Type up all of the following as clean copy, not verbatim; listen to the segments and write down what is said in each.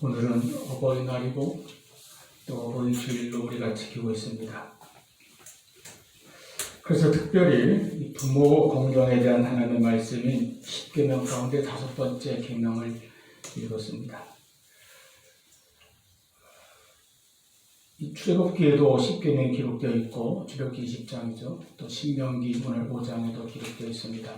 오늘은 어버이날이고 또 어버이주일로 우리가 지키고 있습니다. 그래서 특별히 이 부모 공경에 대한 하나님의 말씀인 10계명 가운데 5번째 계명을 읽었습니다. 이 출애굽기에도 10계명이 기록되어 있고 출애굽기 20장이죠. 또 신명기 오늘 5장에도 기록되어 있습니다.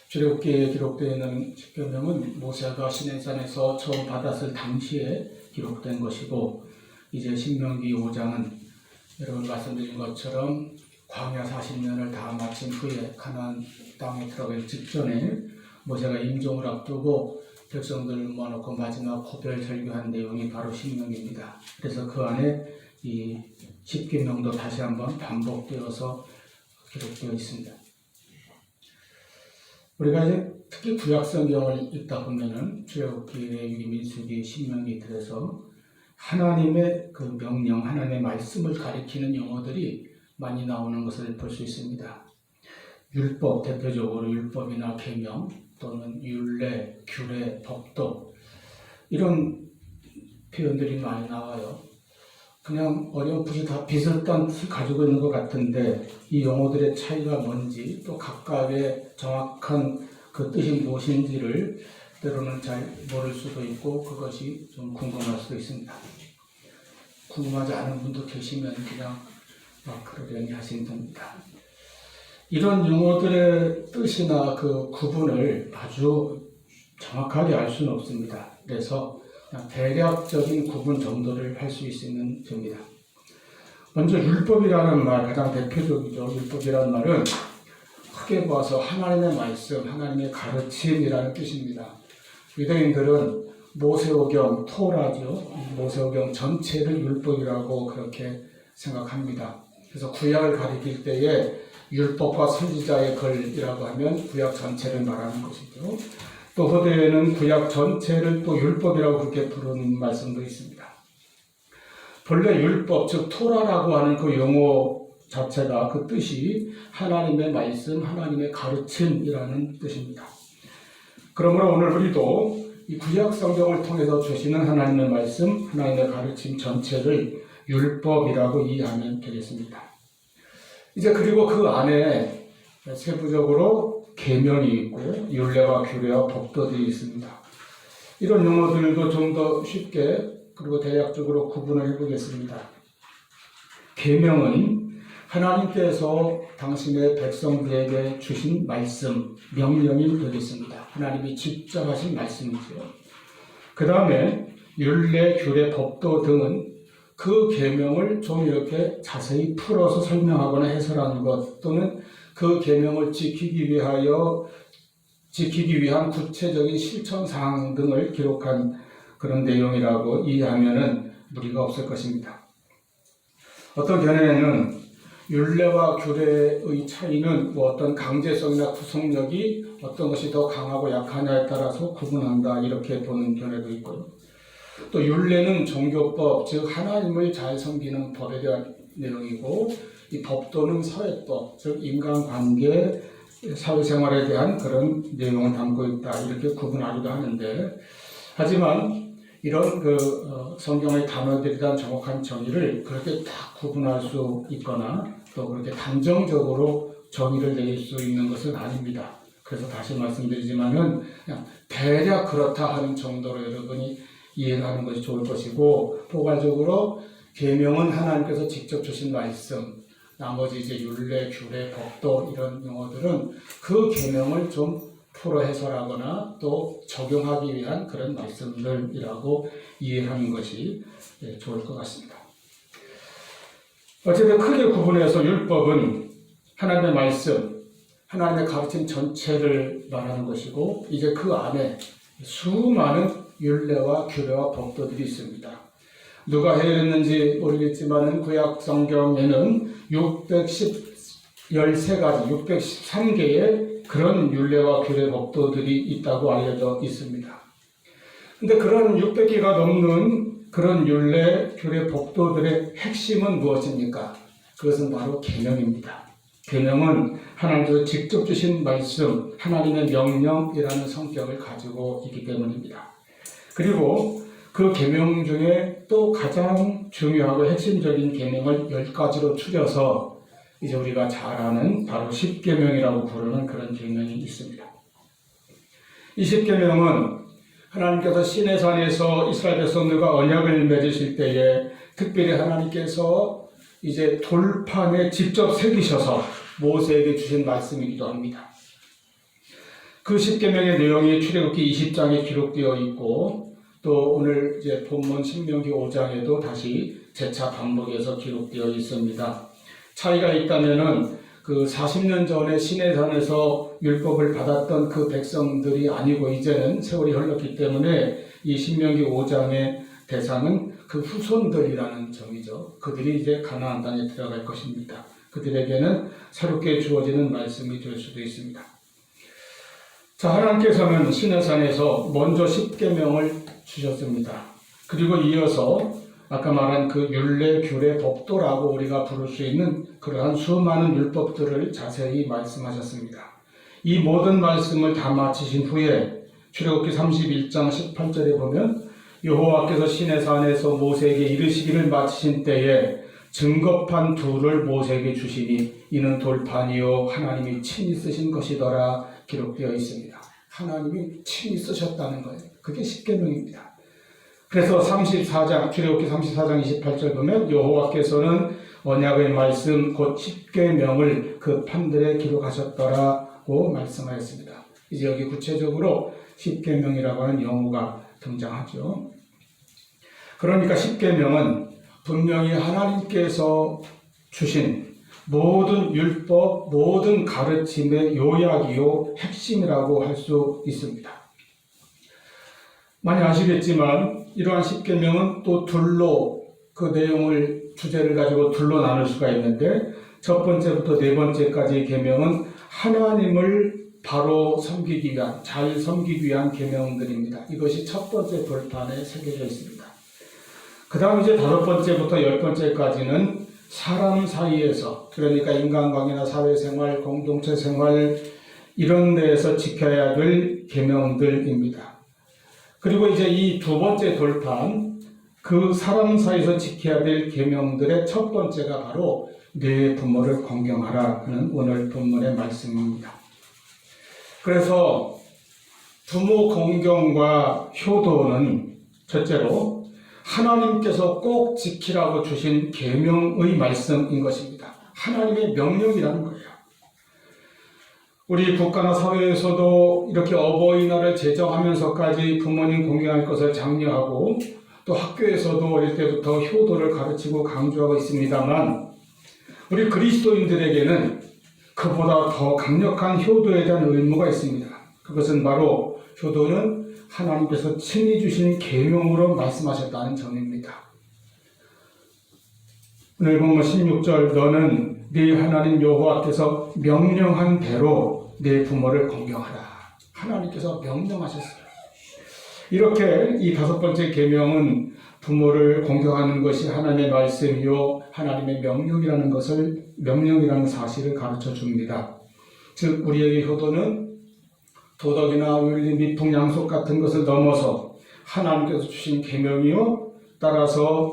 출애굽기에 기록되어 있는 10계명은 모세가 시내산에서 처음 받았을 당시에 기록된 것이고, 이제 신명기 5장은 여러분 말씀드린 것처럼 광야 40년을 다 마친 후에 가나안 땅에 들어가기 직전에 모세가 임종을 앞두고 백성들을 모아놓고 마지막 고별 설교한 내용이 바로 신명기입니다. 그래서 그 안에 이 10계명도 다시 한번 반복되어서 기록되어 있습니다. 우리가 이제 특히 구약성경을 읽다 보면은 출애굽기, 레위기, 민수기, 신명기들에서 하나님의 그 명령, 하나님의 말씀을 가리키는 용어들이 많이 나오는 것을 볼 수 있습니다. 율법, 대표적으로 율법이나 계명 또는 율례, 규례, 법도 이런 표현들이 많이 나와요. 그냥 어렴풋이 다 비슷한 뜻을 가지고 있는 것 같은데 이 용어들의 차이가 뭔지 또 각각의 정확한 그 뜻이 무엇인지를 때로는 잘 모를 수도 있고 그것이 좀 궁금할 수도 있습니다. 궁금하지 않은 분도 계시면 그냥 그러려니 하시면 됩니다. 이런 용어들의 뜻이나 그 구분을 아주 정확하게 알 수는 없습니다. 그래서 그냥 대략적인 구분 정도를 할 수 있는 점입니다. 먼저 율법이라는 말, 가장 대표적이죠. 율법이라는 말은 크게 보아서 하나님의 말씀, 하나님의 가르침이라는 뜻입니다. 유대인들은 모세오경, 토라죠. 모세오경 전체를 율법이라고 그렇게 생각합니다. 그래서 구약을 가리킬 때에 율법과 선지자의 글이라고 하면 구약 전체를 말하는 것이죠. 또 호대에는 구약 전체를 또 율법이라고 그렇게 부르는 말씀도 있습니다. 본래 율법, 즉 토라라고 하는 그 용어 자체가 그 뜻이 하나님의 말씀, 하나님의 가르침이라는 뜻입니다. 그러므로 오늘 우리도 이 구약 성경을 통해서 주시는 하나님의 말씀, 하나님의 가르침 전체를 율법이라고 이해하면 되겠습니다. 이제 그리고 그 안에 세부적으로 계명이 있고 율례와 규례와 법도들이 있습니다. 이런 용어들도 좀 더 쉽게 그리고 대략적으로 구분을 해보겠습니다. 계명은 하나님께서 당신의 백성들에게 주신 말씀, 명령이 되겠습니다. 하나님이 직접 하신 말씀이죠. 그 다음에 율례, 규례, 법도 등은 그 계명을 좀 이렇게 자세히 풀어서 설명하거나 해설하는 것 또는 그 계명을 지키기 위한 구체적인 실천 사항 등을 기록한 그런 내용이라고 이해하면은 무리가 없을 것입니다. 어떤 견해에는 율례와 규례의 차이는 어떤 강제성이나 구속력이 어떤 것이 더 강하고 약하냐에 따라서 구분한다 이렇게 보는 견해도 있고요. 또 율례는 종교법, 즉 하나님을 잘 섬기는 법에 대한 내용이고 이 법도는 사회법, 즉 인간관계, 사회생활에 대한 그런 내용을 담고 있다 이렇게 구분하기도 하는데, 하지만 이런 성경의 단어들에 대한 정확한 정의를 그렇게 딱 구분할 수 있거나 또 그렇게 단정적으로 정의를 내릴 수 있는 것은 아닙니다. 그래서 다시 말씀드리지만은 그냥 대략 그렇다 하는 정도로 여러분이 이해를 하는 것이 좋을 것이고, 포괄적으로 계명은 하나님께서 직접 주신 말씀, 나머지 이제 율례, 규례, 법도 이런 용어들은 그 계명을 좀 풀어 해설하거나 또 적용하기 위한 그런 말씀들이라고 이해하는 것이 좋을 것 같습니다. 어쨌든 크게 구분해서 율법은 하나님의 말씀, 하나님의 가르침 전체를 말하는 것이고, 이제 그 안에 수많은 율례와 규례와 법도들이 있습니다. 누가 해냈는지 모르겠지만 구약 성경에는 613가지, 613개의 그런 율례와 규례 법도들이 있다고 알려져 있습니다. 근데 그런 600개가 넘는 그런 율례, 규례, 법도들의 핵심은 무엇입니까? 그것은 바로 계명입니다. 계명은 하나님께서 직접 주신 말씀, 하나님의 명령이라는 성격을 가지고 있기 때문입니다. 그리고 그 계명 중에 또 가장 중요하고 핵심적인 계명을 10가지로 추려서 이제 우리가 잘 아는 바로 십계명이라고 부르는 그런 계명이 있습니다. 이 십계명은 하나님께서 시내산에서 이스라엘 백성들과 언약을 맺으실 때에 특별히 하나님께서 이제 돌판에 직접 새기셔서 모세에게 주신 말씀이기도 합니다. 그 십계명의 내용이 출애굽기 20장에 기록되어 있고 또 오늘 이제 본문 신명기 5장에도 다시 재차 반복해서 기록되어 있습니다. 차이가 있다면은 그 40년 전에 시내산에서 율법을 받았던 그 백성들이 아니고 이제는 세월이 흘렀기 때문에 이 신명기 5장의 대상은 그 후손들이라는 점이죠. 그들이 이제 가나안 땅에 들어갈 것입니다. 그들에게는 새롭게 주어지는 말씀이 될 수도 있습니다. 자, 하나님께서는 시내산에서 먼저 십계명을 주셨습니다. 그리고 이어서 아까 말한 그 율례, 규례, 법도라고 우리가 부를 수 있는 그러한 수많은 율법들을 자세히 말씀하셨습니다. 이 모든 말씀을 다 마치신 후에 출애굽기 31장 18절에 보면 여호와께서 시내산에서 모세에게 이르시기를 마치신 때에 증거판 둘을 모세에게 주시니 이는 돌판이요 하나님이 친히 쓰신 것이더라 기록되어 있습니다. 하나님이 친히 쓰셨다는 거예요. 그게 십계명입니다. 그래서 34장 출애굽기 34장 28절 보면 여호와께서는 언약의 말씀 곧 십계명을 그 판들에 기록하셨더라고 말씀하였습니다. 이제 여기 구체적으로 십계명이라고 하는 용어가 등장하죠. 그러니까 십계명은 분명히 하나님께서 주신 모든 율법, 모든 가르침의 요약이요 핵심이라고 할 수 있습니다. 많이 아시겠지만 이러한 십계명은 또 둘로 그 내용을 주제를 가지고 둘로 나눌 수가 있는데 첫 번째부터 네 번째까지의 계명은 하나님을 바로 섬기기 위한, 잘 섬기기 위한 계명들입니다. 이것이 첫 번째 돌판에 새겨져 있습니다. 그 다음 이제 다섯 번째부터 열 번째까지는 사람 사이에서, 그러니까 인간관계나 사회생활, 공동체 생활 이런 데에서 지켜야 될 계명들입니다. 그리고 이제 이 두 번째 돌판, 그 사람 사이에서 지켜야 될 계명들의 첫 번째가 바로 네 부모를 공경하라 하는 오늘 본문의 말씀입니다. 그래서 부모 공경과 효도는 첫째로 하나님께서 꼭 지키라고 주신 계명의 말씀인 것입니다. 하나님의 명령이라는 거예요. 우리 국가나 사회에서도 이렇게 어버이날을 제정하면서까지 부모님 공경할 것을 장려하고 또 학교에서도 어릴 때부터 효도를 가르치고 강조하고 있습니다만 우리 그리스도인들에게는 그보다 더 강력한 효도에 대한 의무가 있습니다. 그것은 바로 효도는 하나님께서 친히 주신 계명으로 말씀하셨다는 점입니다. 오늘 보면 16절 너는 네 하나님 여호와께서 명령한 대로 네 부모를 공경하라. 하나님께서 명령하셨어요. 이렇게 이 다섯 번째 계명은 부모를 공경하는 것이 하나님의 말씀이요 하나님의 명령이라는 사실을 가르쳐 줍니다. 즉 우리에게 효도는 도덕이나 윤리, 미풍, 양속 같은 것을 넘어서 하나님께서 주신 계명이요 따라서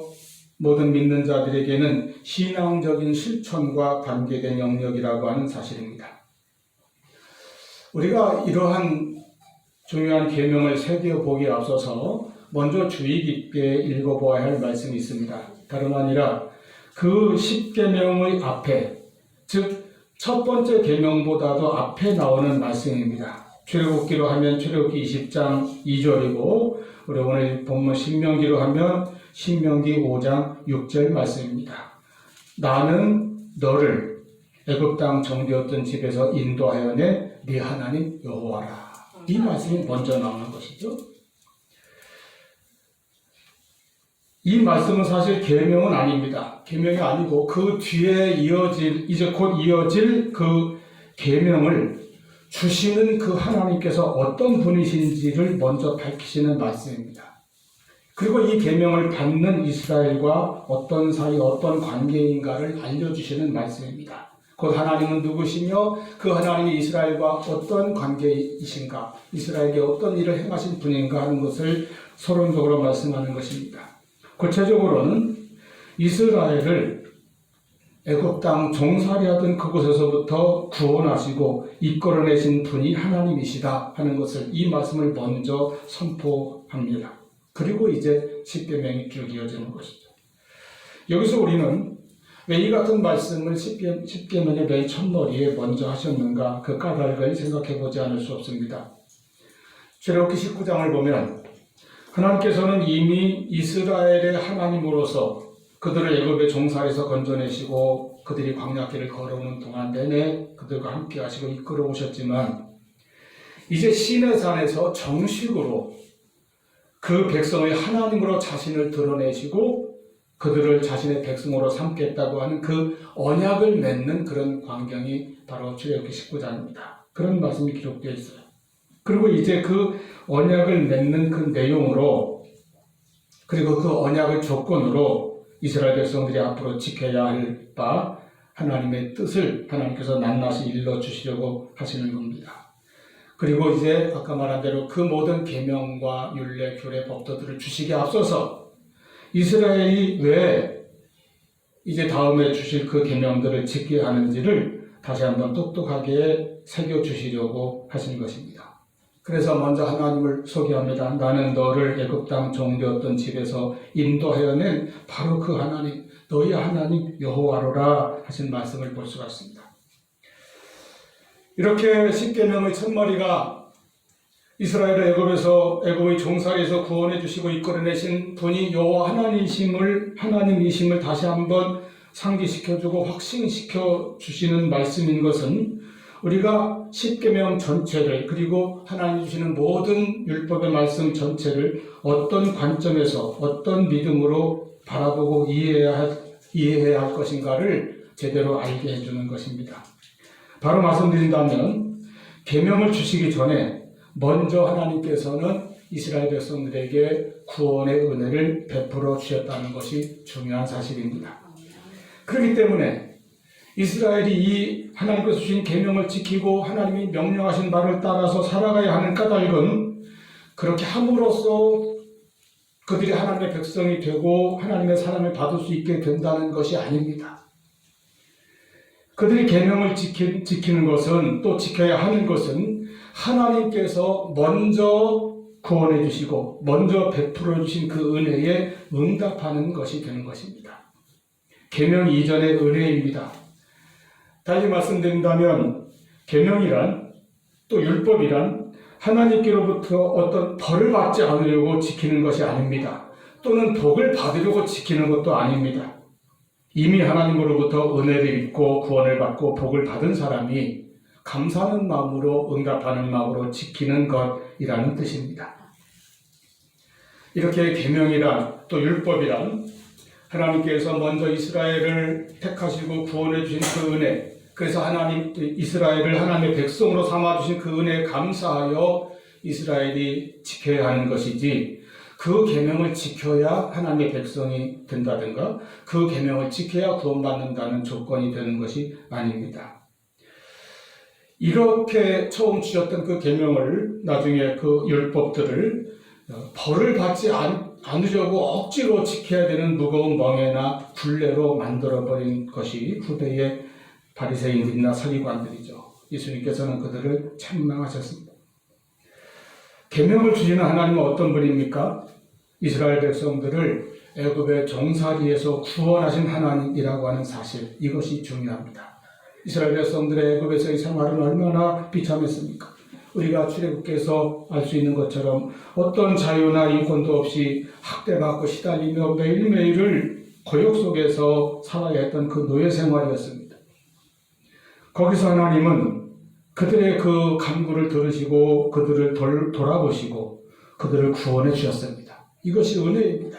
모든 믿는 자들에게는 신앙적인 실천과 관계된 영역이라고 하는 사실입니다. 우리가 이러한 중요한 계명을 새겨보기에 앞서서 먼저 주의 깊게 읽어보아야 할 말씀이 있습니다. 다름 아니라 그 십계명의 앞에, 즉 첫 번째 계명보다도 앞에 나오는 말씀입니다. 출애굽기로 하면 출애굽기 20장 2절이고 우리 오늘 본문 신명기로 하면 신명기 5장 6절 말씀입니다. 나는 너를 애굽 땅 정되었던 집에서 인도하여 내 네 하나님 여호와라. 이 말씀이 먼저 나오는 것이죠. 이 말씀은 사실 계명은 아닙니다. 계명이 아니고 그 뒤에 이제 곧 이어질 그 계명을 주시는 그 하나님께서 어떤 분이신지를 먼저 밝히시는 말씀입니다. 그리고 이 계명을 받는 이스라엘과 어떤 사이, 어떤 관계인가를 알려주시는 말씀입니다. 곧 하나님은 누구시며 그 하나님이 이스라엘과 어떤 관계이신가, 이스라엘에게 어떤 일을 행하신 분인가 하는 것을 서론적으로 말씀하는 것입니다. 구체적으로는 이스라엘을 애굽 땅 종살이하던 그곳에서부터 구원하시고 이끌어내신 분이 하나님이시다 하는 것을, 이 말씀을 먼저 선포합니다. 그리고 이제 십계명이 쭉 이어지는 것이죠. 여기서 우리는 왜 이 같은 말씀을 십계명의 맨 첫머리에 먼저 하셨는가, 그 까닭을 생각해 보지 않을 수 없습니다. 출애굽기 19장을 보면 하나님께서는 이미 이스라엘의 하나님으로서 그들을 애굽의 종살에서 건져내시고 그들이 광야길을 걸어오는 동안 내내 그들과 함께 하시고 이끌어 오셨지만, 이제 시내산에서 정식으로 그 백성의 하나님으로 자신을 드러내시고 그들을 자신의 백성으로 삼겠다고 하는 그 언약을 맺는 그런 광경이 바로 출애굽기 19장입니다. 그런 말씀이 기록되어 있어요. 그리고 이제 그 언약을 맺는 그 내용으로, 그리고 그 언약의 조건으로 이스라엘 백성들이 앞으로 지켜야 할 바 하나님의 뜻을 하나님께서 낱낱이 일러주시려고 하시는 겁니다. 그리고 이제 아까 말한 대로 그 모든 계명과 율례, 규례, 법도들을 주시기에 앞서서 이스라엘이 왜 이제 다음에 주실 그 계명들을 지켜야 하는지를 다시 한번 똑똑하게 새겨주시려고 하신 것입니다. 그래서 먼저 하나님을 소개합니다. 나는 너를 애굽 땅 종되었던 집에서 인도하여낸 바로 그 하나님, 너희 하나님 여호와로라 하신 말씀을 볼 수가 있습니다. 이렇게 십계명의 첫머리가 이스라엘을 애굽의 종살이에서 구원해 주시고 이끌어내신 분이 여호와 하나님이심을 다시 한번 상기시켜주고 확신시켜 주시는 말씀인 것은, 우리가 십계명 전체를, 그리고 하나님 주시는 모든 율법의 말씀 전체를 어떤 관점에서 어떤 믿음으로 바라보고 이해해야 할 것인가를 제대로 알게 해주는 것입니다. 바로 말씀드린다면, 계명을 주시기 전에 먼저 하나님께서는 이스라엘 백성들에게 구원의 은혜를 베풀어 주셨다는 것이 중요한 사실입니다. 그렇기 때문에 이스라엘이 이 하나님께서 주신 계명을 지키고 하나님이 명령하신 바를 따라서 살아가야 하는 까닭은, 그렇게 함으로써 그들이 하나님의 백성이 되고 하나님의 사랑을 받을 수 있게 된다는 것이 아닙니다. 그들이 계명을 지키는 것은, 또 지켜야 하는 것은 하나님께서 먼저 구원해 주시고 먼저 베풀어 주신 그 은혜에 응답하는 것이 되는 것입니다. 계명 이전의 은혜입니다. 다시 말씀드린다면, 계명이란, 또 율법이란 하나님께로부터 어떤 벌을 받지 않으려고 지키는 것이 아닙니다. 또는 복을 받으려고 지키는 것도 아닙니다. 이미 하나님으로부터 은혜를 입고 구원을 받고 복을 받은 사람이 감사하는 마음으로, 응답하는 마음으로 지키는 것이라는 뜻입니다. 이렇게 계명이란, 또 율법이란 하나님께서 먼저 이스라엘을 택하시고 구원해 주신 그 은혜, 그래서 이스라엘을 하나님의 백성으로 삼아주신 그 은혜에 감사하여 이스라엘이 지켜야 하는 것이지, 그 계명을 지켜야 하나님의 백성이 된다든가 그 계명을 지켜야 구원받는다는 조건이 되는 것이 아닙니다. 이렇게 처음 주셨던 그 계명을, 나중에 그 율법들을 벌을 받지 않으려고 억지로 지켜야 되는 무거운 멍에나 굴레로 만들어버린 것이 후대의 바리새인들이나 서기관들이죠. 예수님께서는 그들을 책망하셨습니다. 계명을 주시는 하나님은 어떤 분입니까? 이스라엘 백성들을 애굽의 종살이에서 구원하신 하나님이라고 하는 사실, 이것이 중요합니다. 이스라엘 백성들의 애굽에서의 생활은 얼마나 비참했습니까? 우리가 출애굽기에서 알 수 있는 것처럼 어떤 자유나 인권도 없이 학대받고 시달리며 매일매일을 고역 속에서 살아야 했던 그 노예 생활이었습니다. 거기서 하나님은 그들의 그 간구를 들으시고 그들을 돌아보시고 그들을 구원해 주셨습니다. 이것이 은혜입니다.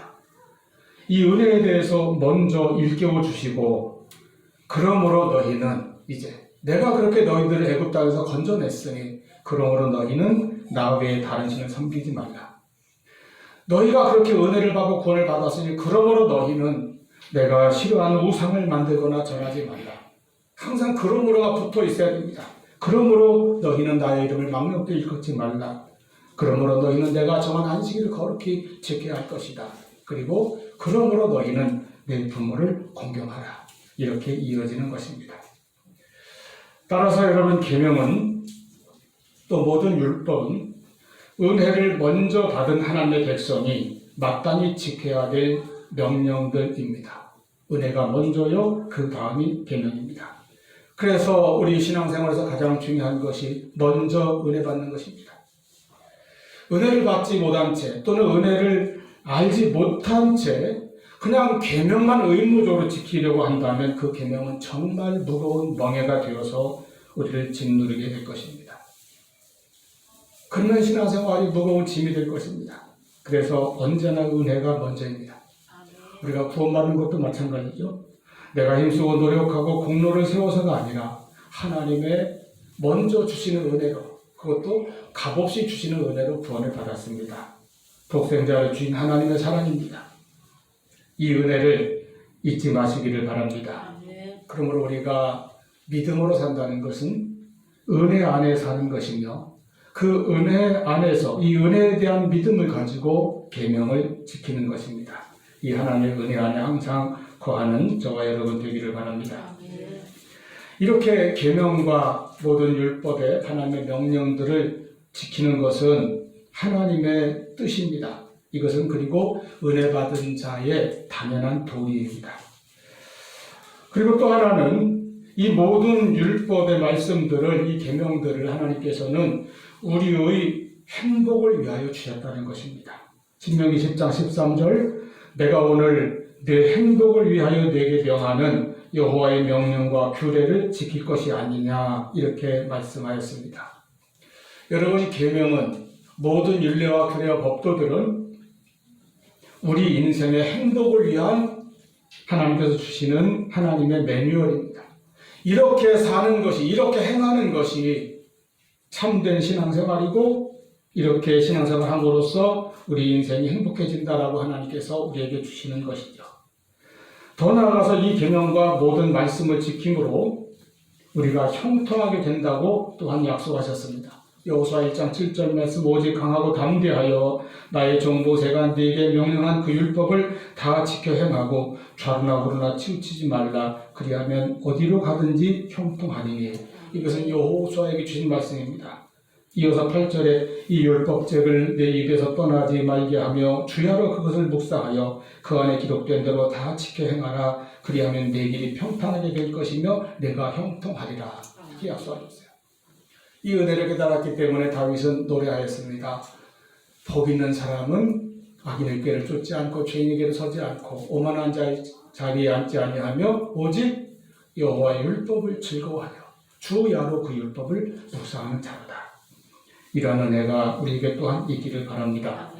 이 은혜에 대해서 먼저 일깨워 주시고, 그러므로 너희는 이제 내가 그렇게 너희들을 애굽 땅에서 건져냈으니 그러므로 너희는 나 외에 다른 신을 섬기지 말라. 너희가 그렇게 은혜를 받고 구원을 받았으니 그러므로 너희는 내가 싫어하는 우상을 만들거나 전하지 말라. 항상 그러므로가 붙어 있어야 됩니다. 그러므로 너희는 나의 이름을 망령되이 일컫지 말라. 그러므로 너희는 내가 정한 안식일을 거룩히 지켜야 할 것이다. 그리고 그러므로 너희는 내 부모를 공경하라. 이렇게 이어지는 것입니다. 따라서 여러분, 계명은 또 모든 율법은 은혜를 먼저 받은 하나님의 백성이 마땅히 지켜야 될 명령들입니다. 은혜가 먼저요, 그 다음이 계명입니다. 그래서 우리 신앙생활에서 가장 중요한 것이 먼저 은혜 받는 것입니다. 은혜를 받지 못한 채 또는 은혜를 알지 못한 채 그냥 계명만 의무적으로 지키려고 한다면 그 계명은 정말 무거운 멍에가 되어서 우리를 짓누르게 될 것입니다. 그러면 신앙생활이 무거운 짐이 될 것입니다. 그래서 언제나 은혜가 먼저입니다. 우리가 구원받는 것도 마찬가지죠. 내가 힘쓰고 노력하고 공로를 세워서가 아니라 하나님의 먼저 주시는 은혜로, 그것도 값없이 주시는 은혜로 구원을 받았습니다. 독생자를 주인 하나님의 사랑입니다. 이 은혜를 잊지 마시기를 바랍니다. 그러므로 우리가 믿음으로 산다는 것은 은혜 안에 사는 것이며, 그 은혜 안에서 이 은혜에 대한 믿음을 가지고 계명을 지키는 것입니다. 이 하나님의 은혜 안에 항상 거하는 저와 여러분 되기를 바랍니다. 이렇게 계명과 모든 율법의 하나님의 명령들을 지키는 것은 하나님의 뜻입니다. 이것은 그리고 은혜 받은 자의 당연한 도리입니다. 그리고 또 하나는 이 모든 율법의 말씀들을, 이 계명들을 하나님께서는 우리의 행복을 위하여 주셨다는 것입니다. 신명기 10장 13절, 내가 오늘 내 행복을 위하여 내게 명하는 여호와의 명령과 규례를 지킬 것이 아니냐, 이렇게 말씀하였습니다. 여러분, 계명은 모든 율례와 규례와 법도들은 우리 인생의 행복을 위한 하나님께서 주시는 하나님의 매뉴얼입니다. 이렇게 사는 것이, 이렇게 행하는 것이 참된 신앙생활이고, 이렇게 신앙생활을 함으로써 우리 인생이 행복해진다라고 하나님께서 우리에게 주시는 것이죠. 더 나아가서 이 계명과 모든 말씀을 지킴으로 우리가 형통하게 된다고 또한 약속하셨습니다. 여호수아 1장 7절 말씀, 오직 강하고 담대하여 나의 종 모세가 네게 명령한 그 율법을 다 지켜 행하고 좌로나 우로나 치우치지 말라. 그리하면 어디로 가든지 형통하리니. 이것은 여호수아에게 주신 말씀입니다. 이어서 8절에 이 율법책을 내 입에서 떠나지 말게 하며 주야로 그것을 묵상하여 그 안에 기록된 대로 다 지켜 행하라. 그리하면 내 길이 평탄하게 될 것이며 내가 형통하리라. 이렇게 약속하셨어요. 이 은혜를 깨달았기 때문에 다윗은 노래하였습니다. 복 있는 사람은 악인의 꾀를 쫓지 않고 죄인의 길을 서지 않고 오만한 자의 자리에 앉지 아니하며 오직 여호와의 율법을 즐거워하여 주야로 그 율법을 묵상하는 자로다. 이러한 은혜가 우리에게 또한 있기를 바랍니다.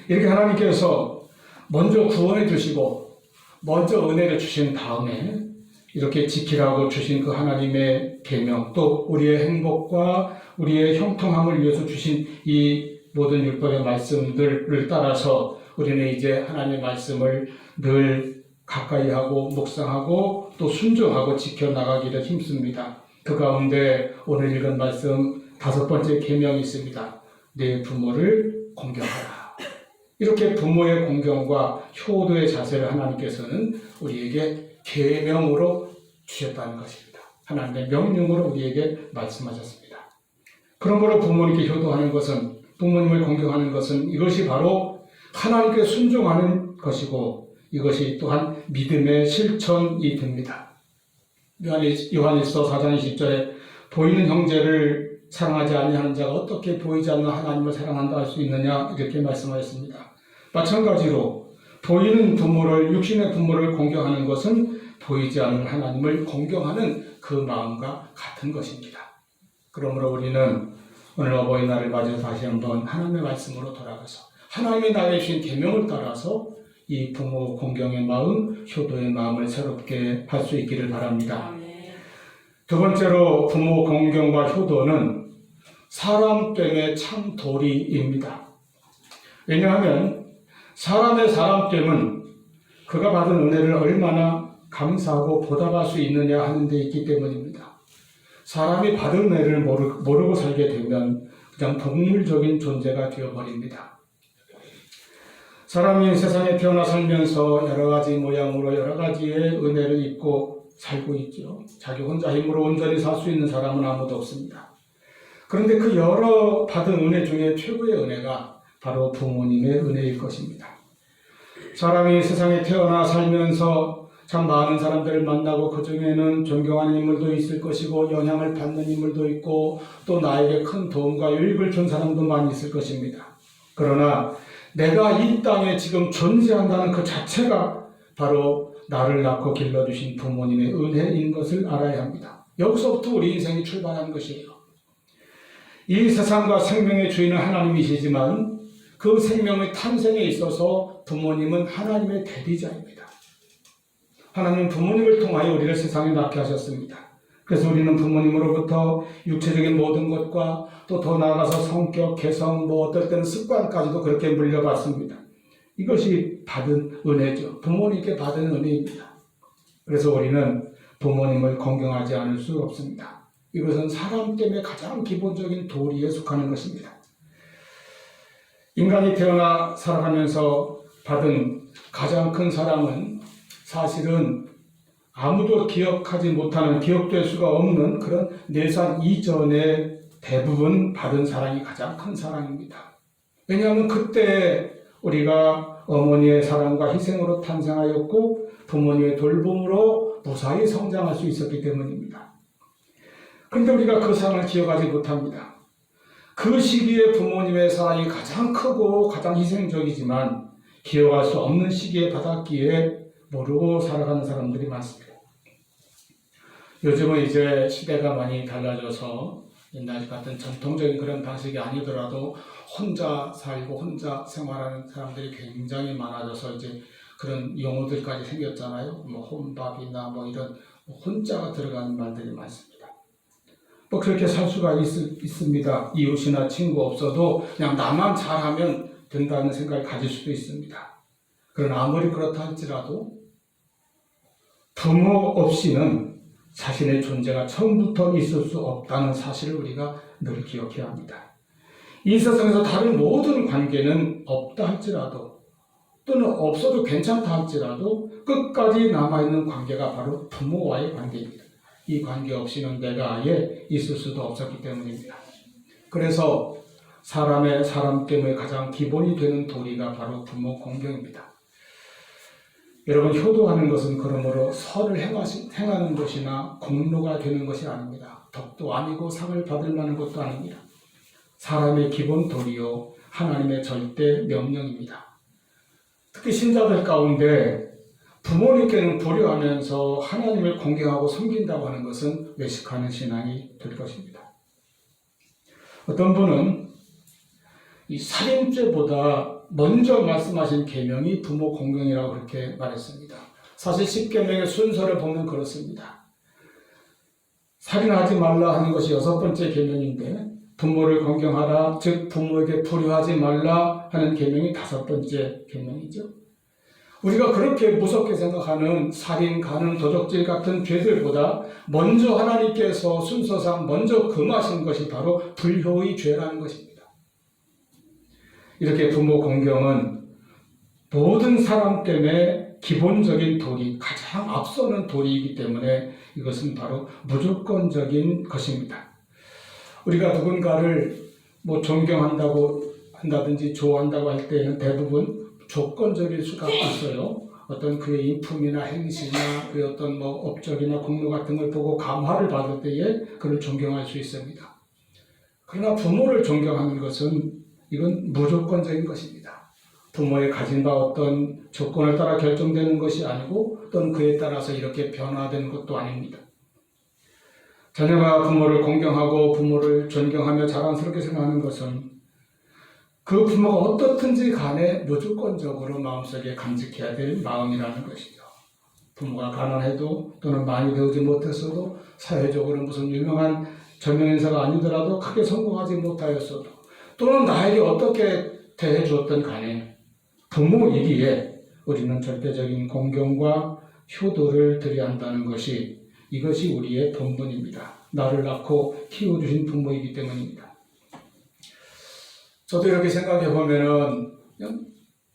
이렇게 하나님께서 먼저 구원해 주시고 먼저 은혜를 주신 다음에 이렇게 지키라고 주신 그 하나님의 계명, 또 우리의 행복과 우리의 형통함을 위해서 주신 이 모든 율법의 말씀들을 따라서 우리는 이제 하나님의 말씀을 늘 가까이 하고 묵상하고 또 순종하고 지켜나가기를 힘씁니다. 그 가운데 오늘 읽은 말씀 5번째 계명이 있습니다. 내 부모를 공경하라. 이렇게 부모의 공경과 효도의 자세를 하나님께서는 우리에게 계명으로 주셨다는 것입니다. 하나님의 명령으로 우리에게 말씀하셨습니다. 그러므로 부모님께 효도하는 것은, 부모님을 공경하는 것은 이것이 바로 하나님께 순종하는 것이고 이것이 또한 믿음의 실천이 됩니다. 요한일서 4장 20절에 보이는 형제를 사랑하지 아니하는 자가 어떻게 보이지 않는 하나님을 사랑한다 할 수 있느냐, 이렇게 말씀하였습니다. 마찬가지로 보이는 부모를, 육신의 부모를 공경하는 것은 보이지 않는 하나님을 공경하는 그 마음과 같은 것입니다. 그러므로 우리는 오늘 어버이날을 맞아서 다시 한번 하나님의 말씀으로 돌아가서 하나님이 나에게 주신 계명을 따라서 이 부모 공경의 마음, 효도의 마음을 새롭게 할 수 있기를 바랍니다. 두 번째로 부모 공경과 효도는 사람됨의 참 도리입니다. 왜냐하면 사람의 사람됨은 그가 받은 은혜를 얼마나 감사하고 보답할 수 있느냐 하는 데 있기 때문입니다. 사람이 받은 은혜를 모르고 살게 되면 그냥 동물적인 존재가 되어버립니다. 사람이 세상에 태어나 살면서 여러 가지 모양으로 여러 가지의 은혜를 입고 살고 있죠. 자기 혼자 힘으로 온전히 살 수 있는 사람은 아무도 없습니다. 그런데 그 여러 받은 은혜 중에 최고의 은혜가 바로 부모님의 은혜일 것입니다. 사람이 세상에 태어나 살면서 참 많은 사람들을 만나고 그 중에는 존경하는 인물도 있을 것이고 영향을 받는 인물도 있고 또 나에게 큰 도움과 유익을 준 사람도 많이 있을 것입니다. 그러나 내가 이 땅에 지금 존재한다는 그 자체가 바로 나를 낳고 길러주신 부모님의 은혜인 것을 알아야 합니다. 여기서부터 우리 인생이 출발하는 것이에요. 이 세상과 생명의 주인은 하나님이시지만 그 생명의 탄생에 있어서 부모님은 하나님의 대리자입니다. 하나님은 부모님을 통하여 우리를 세상에 낳게 하셨습니다. 그래서 우리는 부모님으로부터 육체적인 모든 것과 또 더 나아가서 성격, 개성, 어떨 때는 습관까지도 그렇게 물려받습니다. 이것이 받은 은혜죠. 부모님께 받은 은혜입니다. 그래서 우리는 부모님을 공경하지 않을 수 없습니다. 이것은 사람 때문에 가장 기본적인 도리에 속하는 것입니다. 인간이 태어나 살아가면서 받은 가장 큰 사랑은 사실은 아무도 기억하지 못하는, 기억될 수가 없는 그런 내산 이전에 대부분 받은 사랑이 가장 큰 사랑입니다. 왜냐하면 그때 우리가 어머니의 사랑과 희생으로 탄생하였고 부모님의 돌봄으로 무사히 성장할 수 있었기 때문입니다. 그런데 우리가 그 사랑을 기억하지 못합니다. 그 시기에 부모님의 사랑이 가장 크고 가장 희생적이지만 기억할 수 없는 시기에 받았기에 모르고 살아가는 사람들이 많습니다. 요즘은 이제 시대가 많이 달라져서 옛날 같은 전통적인 그런 방식이 아니더라도 혼자 살고 혼자 생활하는 사람들이 굉장히 많아져서 이제 그런 용어들까지 생겼잖아요. 혼밥이나 이런 혼자가 들어가는 말들이 많습니다. 그렇게 살 수가 있습니다. 이웃이나 친구 없어도 그냥 나만 잘하면 된다는 생각을 가질 수도 있습니다. 그러나 아무리 그렇다 할지라도 부모 없이는 자신의 존재가 처음부터 있을 수 없다는 사실을 우리가 늘 기억해야 합니다. 이 세상에서 다른 모든 관계는 없다 할지라도 또는 없어도 괜찮다 할지라도 끝까지 남아있는 관계가 바로 부모와의 관계입니다. 이 관계 없이는 내가 아예 있을 수도 없었기 때문입니다. 그래서 사람 때문에 가장 기본이 되는 도리가 바로 부모 공경입니다. 여러분, 효도하는 것은 그러므로 선을 행하는 것이나 공로가 되는 것이 아닙니다. 덕도 아니고 상을 받을 만한 것도 아닙니다. 사람의 기본 도리요 하나님의 절대 명령입니다. 특히 신자들 가운데 부모님께는 불효하면서 하나님을 공경하고 섬긴다고 하는 것은 외식하는 신앙이 될 것입니다. 어떤 분은 이 살인죄보다 먼저 말씀하신 계명이 부모 공경이라고 그렇게 말했습니다. 사실 10계명의 순서를 보면 그렇습니다. 살인하지 말라 하는 것이 6번째 계명인데 부모를 공경하라, 즉 부모에게 불효하지 말라 하는 계명이 5번째 계명이죠. 우리가 그렇게 무섭게 생각하는 살인, 간음, 도적질 같은 죄들보다 먼저 하나님께서 순서상 먼저 금하신 것이 바로 불효의 죄라는 것입니다. 이렇게 부모 공경은 모든 사람 때문에 기본적인 도리, 가장 앞서는 도리이기 때문에 이것은 바로 무조건적인 것입니다. 우리가 누군가를 존경한다고 한다든지 좋아한다고 할 때는 대부분 조건적일 수가 있어요. 어떤 그의 인품이나 행실이나 그의 어떤 업적이나 공로 같은 걸 보고 감화를 받을 때에 그를 존경할 수 있습니다. 그러나 부모를 존경하는 것은 이건 무조건적인 것입니다. 부모의 가진 바 어떤 조건을 따라 결정되는 것이 아니고 또는 그에 따라서 이렇게 변화되는 것도 아닙니다. 자녀가 부모를 공경하고 부모를 존경하며 자랑스럽게 생각하는 것은 그 부모가 어떻든지 간에 무조건적으로 마음속에 간직해야 될 마음이라는 것이죠. 부모가 가난해도 또는 많이 배우지 못했어도 사회적으로 무슨 유명한 저명인사가 아니더라도 크게 성공하지 못하였어도 또는 나에게 어떻게 대해 주었던 간에 부모이기에 우리는 절대적인 공경과 효도를 드려야 한다는 것이 이것이 우리의 본분입니다. 나를 낳고 키워주신 부모이기 때문입니다. 저도 이렇게 생각해 보면은 그냥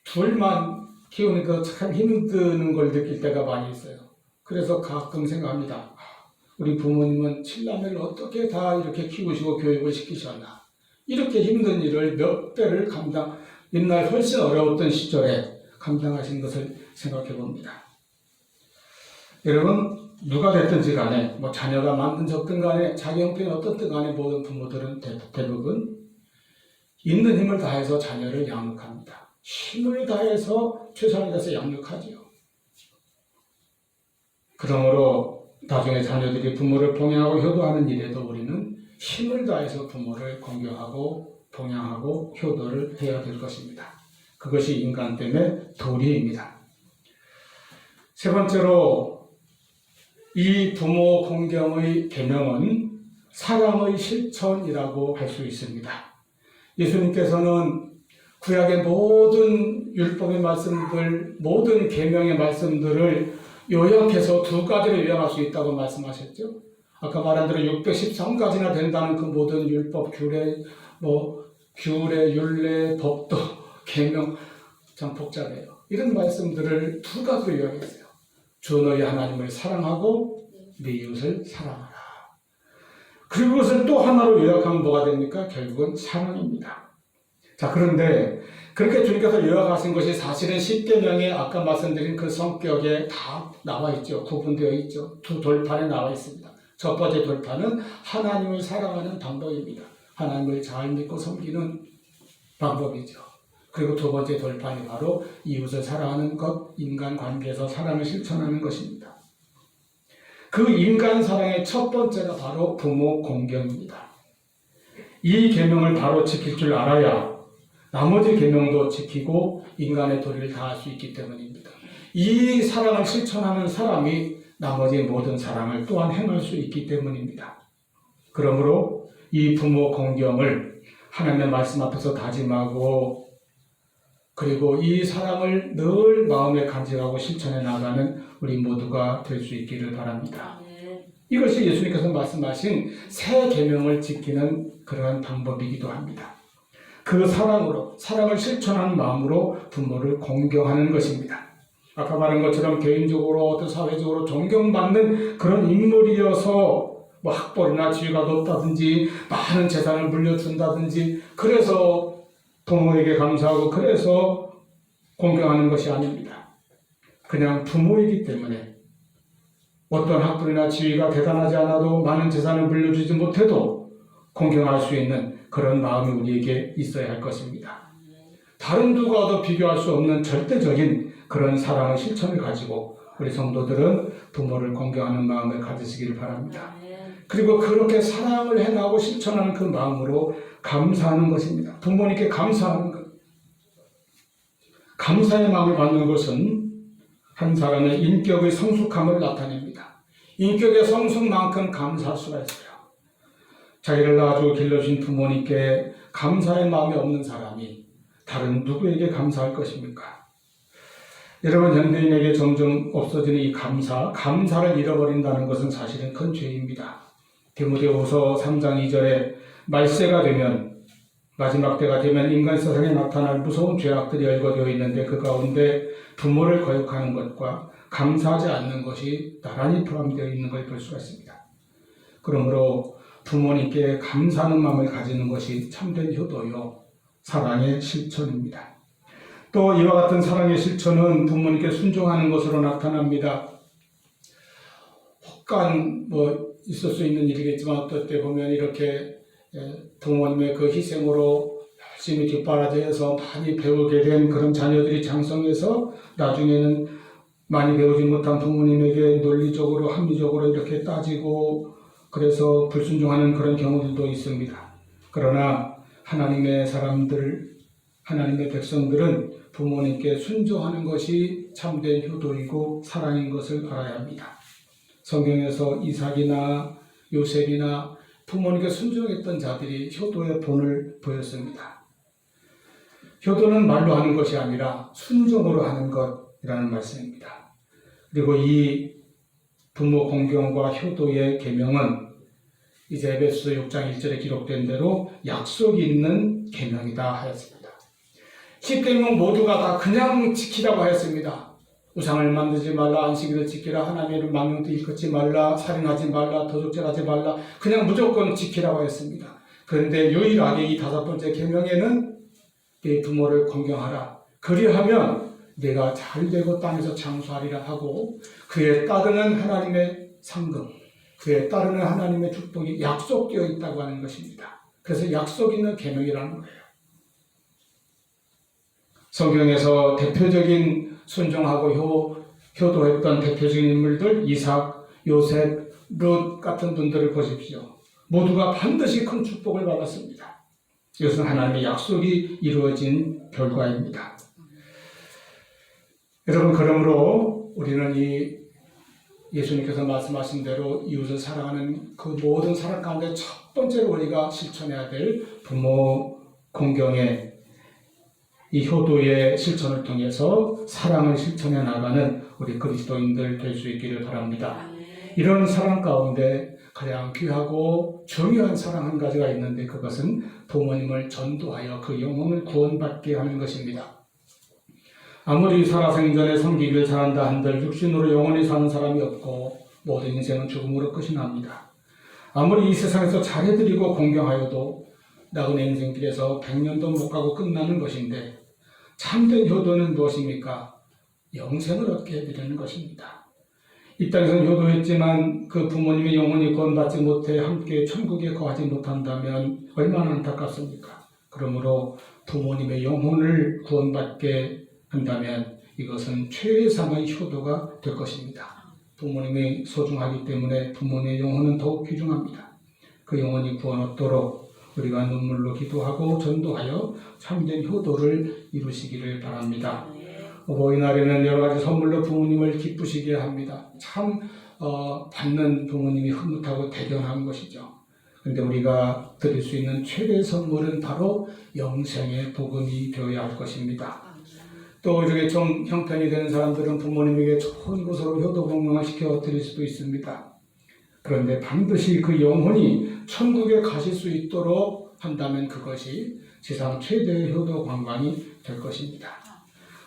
둘만 키우니까 참 힘드는 걸 느낄 때가 많이 있어요. 그래서 가끔 생각합니다. 우리 부모님은 7남매를 어떻게 다 이렇게 키우시고 교육을 시키셨나. 이렇게 힘든 일을 몇 배를 옛날 훨씬 어려웠던 시절에 감당하신 것을 생각해 봅니다. 여러분, 누가 됐든지 간에, 자녀가 많든 적든 간에, 자기 형편이 어떻든 간에 모든 부모들은 대부분 있는 힘을 다해서 자녀를 양육합니다. 힘을 다해서 최선을 다해서 양육하지요. 그러므로 나중에 자녀들이 부모를 봉양하고 효도하는 일에도 우리는 힘을 다해서 부모를 공경하고 봉양하고 효도를 해야 될 것입니다. 그것이 인간됨의 도리입니다. 세 번째로 이 부모 공경의 계명은 사랑의 실천이라고 할 수 있습니다. 예수님께서는 구약의 모든 율법의 말씀들, 모든 계명의 말씀들을 요약해서 두 가지로 요약할 수 있다고 말씀하셨죠. 아까 말한 대로 613가지나 된다는 그 모든 율법, 규례, 율례, 법도, 계명, 참 복잡해요. 이런 말씀들을 두 가지로 요약했어요. 주 너희 하나님을 사랑하고 네 이웃을 사랑하라. 그리고 그것을 또 하나로 요약하면 뭐가 됩니까? 결국은 사랑입니다. 자, 그런데 그렇게 주님께서 요약하신 것이 사실은 10계명에 아까 말씀드린 그 성격에 다 나와 있죠. 구분되어 있죠. 두 돌판에 나와 있습니다. 첫 번째 돌판은 하나님을 사랑하는 방법입니다. 하나님을 잘 믿고 섬기는 방법이죠. 그리고 두 번째 돌판이 바로 이웃을 사랑하는 것, 인간관계에서 사랑을 실천하는 것입니다. 그 인간 사랑의 첫 번째가 바로 부모 공경입니다. 이 계명을 바로 지킬 줄 알아야 나머지 계명도 지키고 인간의 도리를 다할 수 있기 때문입니다. 이 사랑을 실천하는 사람이 나머지 모든 사랑을 또한 행할 수 있기 때문입니다. 그러므로 이 부모 공경을 하나님의 말씀 앞에서 다짐하고 그리고 이 사랑을 늘 마음에 간직하고 실천해 나가는 우리 모두가 될 수 있기를 바랍니다. 이것이 예수님께서 말씀하신 새 계명을 지키는 그러한 방법이기도 합니다. 그 사랑을 실천하는 마음으로 부모를 공경하는 것입니다. 아까 말한 것처럼 개인적으로 어떤 사회적으로 존경받는 그런 인물이어서 학벌이나 지위가 높다든지 많은 재산을 물려준다든지 그래서 부모에게 감사하고 그래서 공경하는 것이 아닙니다. 그냥 부모이기 때문에 어떤 학벌이나 지위가 대단하지 않아도 많은 재산을 물려주지 못해도 공경할 수 있는 그런 마음이 우리에게 있어야 할 것입니다. 다른 누구와도 비교할 수 없는 절대적인 그런 사랑의 실천을 가지고 우리 성도들은 부모를 공경하는 마음을 가지시기를 바랍니다. 그리고 그렇게 사랑을 해나가고 실천하는 그 마음으로 감사하는 것입니다. 부모님께 감사하는 것. 감사의 마음을 갖는 것은 한 사람의 인격의 성숙함을 나타냅니다. 인격의 성숙만큼 감사할 수가 있어요. 자기를 낳아주고 길러주신 부모님께 감사의 마음이 없는 사람이 다른 누구에게 감사할 것입니까? 여러분, 현대인에게 점점 없어지는 이 감사를 잃어버린다는 것은 사실은 큰 죄입니다. 디모데후서 3장 2절에 말세가 되면 마지막 때가 되면 인간 세상에 나타날 무서운 죄악들이 열거되어 있는데 그 가운데 부모를 거역하는 것과 감사하지 않는 것이 나란히 포함되어 있는 걸 볼 수가 있습니다. 그러므로 부모님께 감사하는 마음을 가지는 것이 참된 효도요 사랑의 실천입니다. 또 이와 같은 사랑의 실천은 부모님께 순종하는 것으로 나타납니다. 혹간 있을 수 있는 일이겠지만 어떨 때 보면 이렇게 부모님의 그 희생으로 열심히 뒷바라지해서 많이 배우게 된 그런 자녀들이 장성해서 나중에는 많이 배우지 못한 부모님에게 논리적으로 합리적으로 이렇게 따지고 그래서 불순종하는 그런 경우들도 있습니다. 그러나 하나님의 사람들, 하나님의 백성들은 부모님께 순종하는 것이 참된 효도이고 사랑인 것을 알아야 합니다. 성경에서 이삭이나 요셉이나 부모님께 순종했던 자들이 효도의 본을 보였습니다. 효도는 말로 하는 것이 아니라 순종으로 하는 것이라는 말씀입니다. 그리고 이 부모 공경과 효도의 계명은 이제 에베소 6장 1절에 기록된 대로 약속이 있는 계명이다 하였습니다. 10계명 모두가 다 그냥 지키라고 하였습니다. 우상을 만들지 말라, 안식일을 지키라, 하나님의 망령도 일컫지 말라, 살인하지 말라, 도적질하지 말라, 그냥 무조건 지키라고 하였습니다. 그런데 유일하게 이 5번째 계명에는 네 부모를 공경하라. 그리하면 내가 잘되고 땅에서 장수하리라 하고 그에 따르는 하나님의 상급, 그에 따르는 하나님의 축복이 약속되어 있다고 하는 것입니다. 그래서 약속 있는 계명이라는 거예요. 성경에서 대표적인 순종하고 효도했던 대표적인 인물들 이삭, 요셉, 룻 같은 분들을 보십시오. 모두가 반드시 큰 축복을 받았습니다. 이것은 하나님의 약속이 이루어진 결과입니다. 여러분, 그러므로 우리는 이 예수님께서 말씀하신 대로 이웃을 사랑하는 그 모든 사랑 가운데 첫 번째로 우리가 실천해야 될 부모 공경의 이 효도의 실천을 통해서 사랑을 실천해 나가는 우리 그리스도인들 될 수 있기를 바랍니다. 이런 사랑 가운데 가장 귀하고 중요한 사랑 한 가지가 있는데 그것은 부모님을 전도하여 그 영혼을 구원받게 하는 것입니다. 아무리 살아생전에 섬기기를 잘한다 한들 육신으로 영원히 사는 사람이 없고 모든 인생은 죽음으로 끝이 납니다. 아무리 이 세상에서 잘해드리고 공경하여도 나그네 인생길에서 100년도 못 가고 끝나는 것인데 참된 효도는 무엇입니까? 영생을 얻게 해드리는 것입니다. 이 땅에서는 효도했지만 그 부모님의 영혼이 구원받지 못해 함께 천국에 거하지 못한다면 얼마나 안타깝습니까? 그러므로 부모님의 영혼을 구원받게 한다면 이것은 최상의 효도가 될 것입니다. 부모님이 소중하기 때문에 부모님의 영혼은 더욱 귀중합니다. 그 영혼이 구원 얻도록 우리가 눈물로 기도하고 전도하여 참된 효도를 이루시기를 바랍니다. 어버이날에는 여러 가지 선물로 부모님을 기쁘시게 합니다. 참 받는 부모님이 흐뭇하고 대견한 것이죠. 그런데 우리가 드릴 수 있는 최대의 선물은 바로 영생의 복음이 되어야 할 것입니다. 또 이렇게 좀 형편이 되는 사람들은 부모님에게 좋은 곳으로 효도 공경을 시켜 드릴 수도 있습니다. 그런데 반드시 그 영혼이 천국에 가실 수 있도록 한다면 그것이 세상 최대의 효도 관광이 될 것입니다.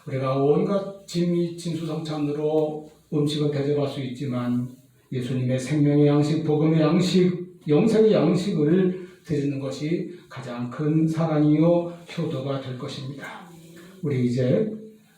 우리가 온갖 진수성찬으로 음식을 대접할 수 있지만 예수님의 생명의 양식, 복음의 양식, 영생의 양식을 드리는 것이 가장 큰 사랑이요 효도가 될 것입니다. 우리 이제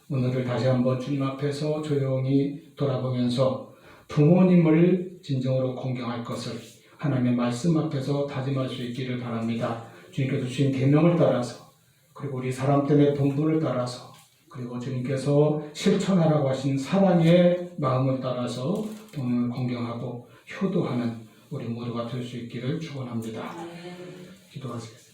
오늘을 다시 한번 주님 앞에서 조용히 돌아보면서 부모님을 진정으로 공경할 것을 하나님의 말씀 앞에서 다짐할 수 있기를 바랍니다. 주님께서 주신 계명을 따라서 그리고 우리 사람 때문에 본분을 따라서 그리고 주님께서 실천하라고 하신 사랑의 마음을 따라서 부모님을 공경하고 효도하는 우리 모두가 될 수 있기를 축원합니다. 기도하시겠습니다.